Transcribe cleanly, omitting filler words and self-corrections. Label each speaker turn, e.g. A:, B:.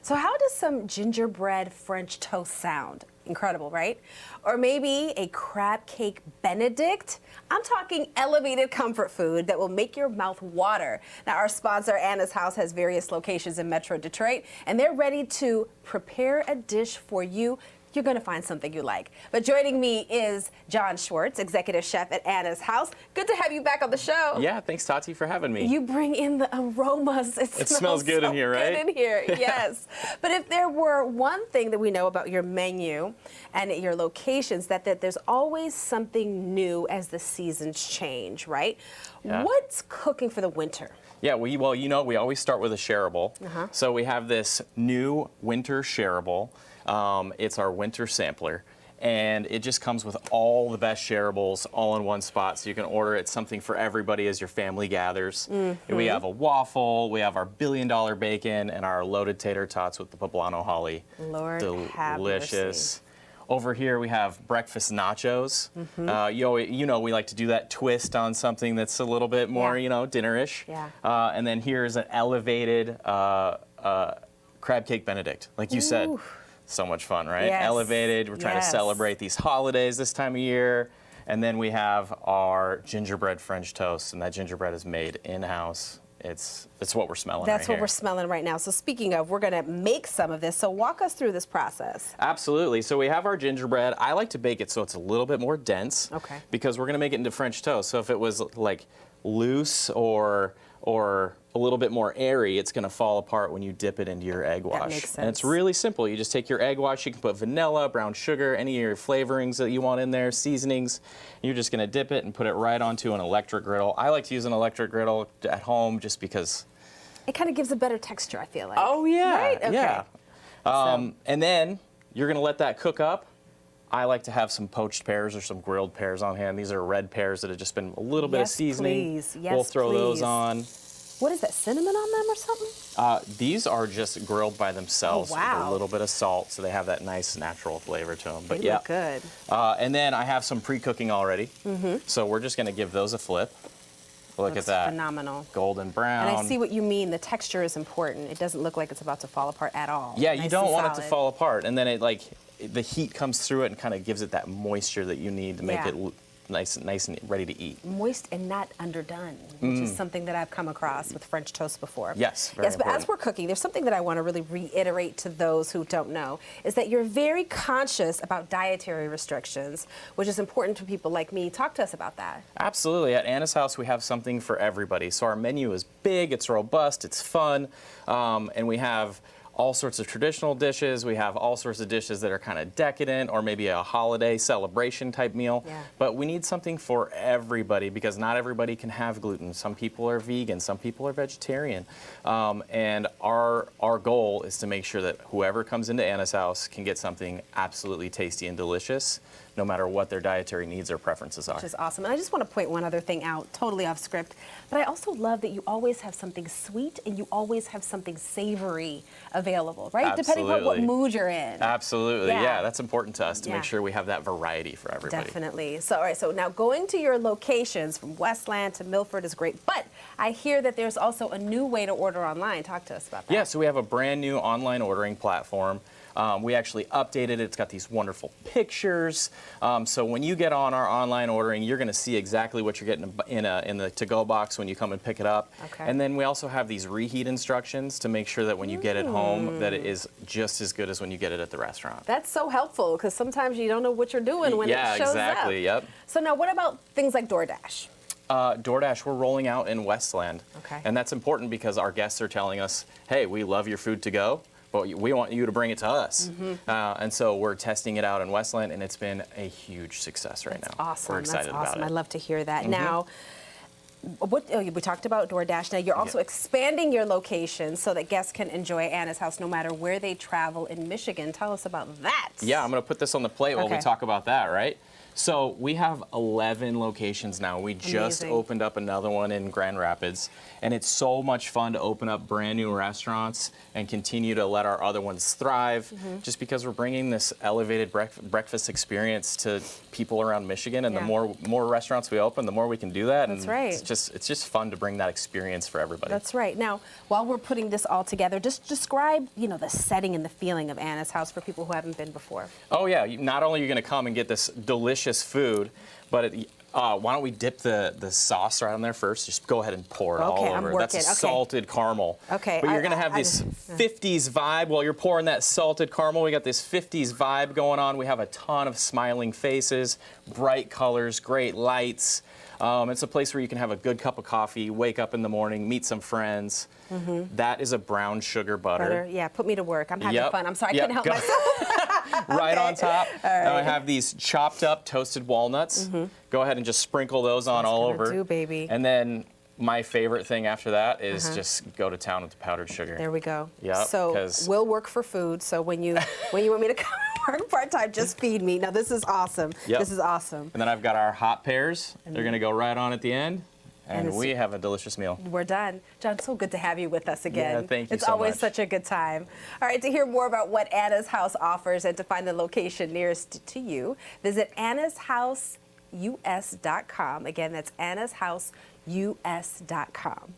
A: So how does some gingerbread French toast sound? Incredible, right? Or maybe a crab cake Benedict? I'm talking elevated comfort food that will make your mouth water. Now, our sponsor, Anna's House, has various locations in Metro Detroit, and they're ready to prepare a dish for you. You're going to find something you like. But joining me is John Schwartz, executive chef at Anna's House. Good to have you back on the show.
B: Yeah, thanks, Tati, for having me.
A: You bring in the aromas. It
B: smells good
A: so
B: in here, right?
A: Good in here, yes. But if there were one thing that we know about your menu and your locations, that there's always something new as the seasons change, right?
B: Yeah.
A: What's cooking for the winter?
B: Yeah, well, you know, we always start with a shareable. So we have this new winter shareable. It's our winter sampler, and it just comes with all the best shareables all in one spot, so you can order it, something for everybody as your family gathers. We have a waffle, we have our billion-dollar bacon, and our loaded tater tots with the poblano holly.
A: Lord have
B: Delicious. Over here we have breakfast nachos. You know, we like to do that twist on something that's a little bit more, you know, dinnerish.
A: Yeah.
B: And then here's an elevated crab cake Benedict, like you said. So much fun, right?
A: Yes.
B: Elevated. We're trying to celebrate these holidays this time of year. And then we have our gingerbread French toast, and that gingerbread is made in-house. It's what we're smelling
A: That's
B: right
A: what
B: here.
A: we're smelling right now. So speaking of, we're going to make some of this. So walk us through this process.
B: Absolutely. So we have our gingerbread. I like to bake it so it's a little bit more dense.
A: Okay.
B: Because we're going to make it into French toast. So if it was like loose or a little bit more airy, it's going to fall apart when you dip it into your egg wash.
A: That makes sense.
B: And it's really simple. You just take your egg wash, you can put vanilla, brown sugar, any of your flavorings that you want in there, seasonings. You're just going to dip it and put it right onto an electric griddle. I like to use an electric griddle at home just because
A: it kind of gives a better texture, I feel like.
B: Oh, yeah.
A: Right? Okay.
B: Yeah. And then you're going to let that cook up. I like to have some poached pears or some grilled pears on hand. These are red pears that have just been a little bit of seasoning.
A: Please. Yes,
B: we'll throw those on.
A: What is that, cinnamon on them or something?
B: These are just grilled by themselves with a little bit of salt, so they have that nice natural flavor to them. But
A: They look good.
B: And then I have some pre-cooking already. So we're just going to give those a flip. Look at that.
A: Phenomenal.
B: Golden brown.
A: And I see what you mean. The texture is important. It doesn't look like it's about to fall apart at all.
B: Yeah,
A: Nice
B: you don't
A: and
B: want it to
A: solid.
B: fall apart. And then the heat comes through it and kind of gives it that moisture that you need to make it nice and ready to eat.
A: Moist and not underdone, which is something that I've come across with French toast before.
B: Yes, very
A: Yes, but
B: important.
A: as we're cooking, there's something that I want to really reiterate to those who don't know, is that you're very conscious about dietary restrictions, which is important to people like me. Talk to us about that.
B: Absolutely. At Anna's House, we have something for everybody. So our menu is big, it's robust, it's fun, and we have all sorts of traditional dishes. We have all sorts of dishes that are kind of decadent or maybe a holiday celebration type meal.
A: Yeah.
B: But we need something for everybody because not everybody can have gluten. Some people are vegan, some people are vegetarian. And our goal is to make sure that whoever comes into Anna's House can get something absolutely tasty and delicious, no matter what their dietary needs or preferences are.
A: Which is awesome. And I just want to point one other thing out, totally off script, but I also love that you always have something sweet and you always have something savory available, right? Depending on what mood you're in.
B: Absolutely,
A: Yeah.
B: yeah. That's important to us to
A: Yeah.
B: make sure we have that variety for everybody.
A: Definitely. So, all right, so now going to your locations from Westland to Milford is great, but I hear that there's also a new way to order online. Talk to us about that.
B: Yeah, so we have a brand new online ordering platform. We actually updated it. It's got these wonderful pictures. So when you get on our online ordering, you're going to see exactly what you're getting in the to-go box when you come and pick it up.
A: Okay.
B: And then we also have these reheat instructions to make sure that when you get it home, that it is just as good as when you get it at the restaurant.
A: That's so helpful because sometimes you don't know what you're doing when it shows
B: exactly.
A: up.
B: Yep.
A: So now what about things like DoorDash?
B: DoorDash, we're rolling out in Westland.
A: Okay.
B: And that's important because our guests are telling us, hey, we love your food to go, but we want you to bring it to us. And so we're testing it out in Westland, and it's been a huge success right now.
A: Awesome.
B: We're excited
A: That's awesome.
B: about it.
A: I love to hear that. Now, we talked about DoorDash. Now, you're also expanding your location so that guests can enjoy Anna's House no matter where they travel in Michigan. Tell us about that.
B: Yeah, I'm going to put this on the plate while we
A: Okay.
B: talk about that, right? So we have 11 locations now. We just
A: Amazing.
B: opened up another one in Grand Rapids, and it's so much fun to open up brand new restaurants and continue to let our other ones thrive, just because we're bringing this elevated breakfast experience to people around Michigan. And
A: Yeah.
B: the more restaurants we open, the more we can do that.
A: That's
B: and
A: right.
B: It's just fun to bring that experience for everybody.
A: That's right. Now, while we're putting this all together, just describe, the setting and the feeling of Anna's House for people who haven't been before.
B: Oh yeah, not only are you going to come and get this delicious food, but why don't we dip the sauce right on there first? Just go ahead and pour it all
A: Okay,
B: over.
A: I'm working.
B: That's a
A: Okay.
B: salted caramel.
A: Okay,
B: But you're
A: I-
B: going to have
A: I
B: this
A: just-
B: 50s vibe while you're pouring that salted caramel. We got this 50s vibe going on. We have a ton of smiling faces, bright colors, great lights. It's a place where you can have a good cup of coffee, wake up in the morning, meet some friends. That is a brown sugar
A: Butter. Yeah, put me to work. I'm having
B: Yep.
A: fun. I'm sorry, I
B: Yep.
A: couldn't help
B: Go-
A: myself.
B: right on top.
A: All
B: Now I
A: right.
B: have these chopped up toasted walnuts. Go ahead and just sprinkle those on all
A: gonna
B: over.
A: do, baby.
B: And then my favorite thing after that is just go to town with the powdered sugar.
A: There we go.
B: Yep,
A: So
B: 'cause-
A: we'll work for food. So when you want me to come work part time, just feed me. Now this is awesome.
B: Yep.
A: This is awesome.
B: And then I've got our hot pears. They're gonna go right on at the end. And
A: it's-
B: we have a delicious meal.
A: We're done. John, so good to have you with us again.
B: Yeah, thank you
A: It's
B: so
A: always
B: much.
A: such a good time. All right, to hear more about what Anna's House offers and to find the location nearest to you, visit annashouse.us.com. Again, that's annashouse.us.com.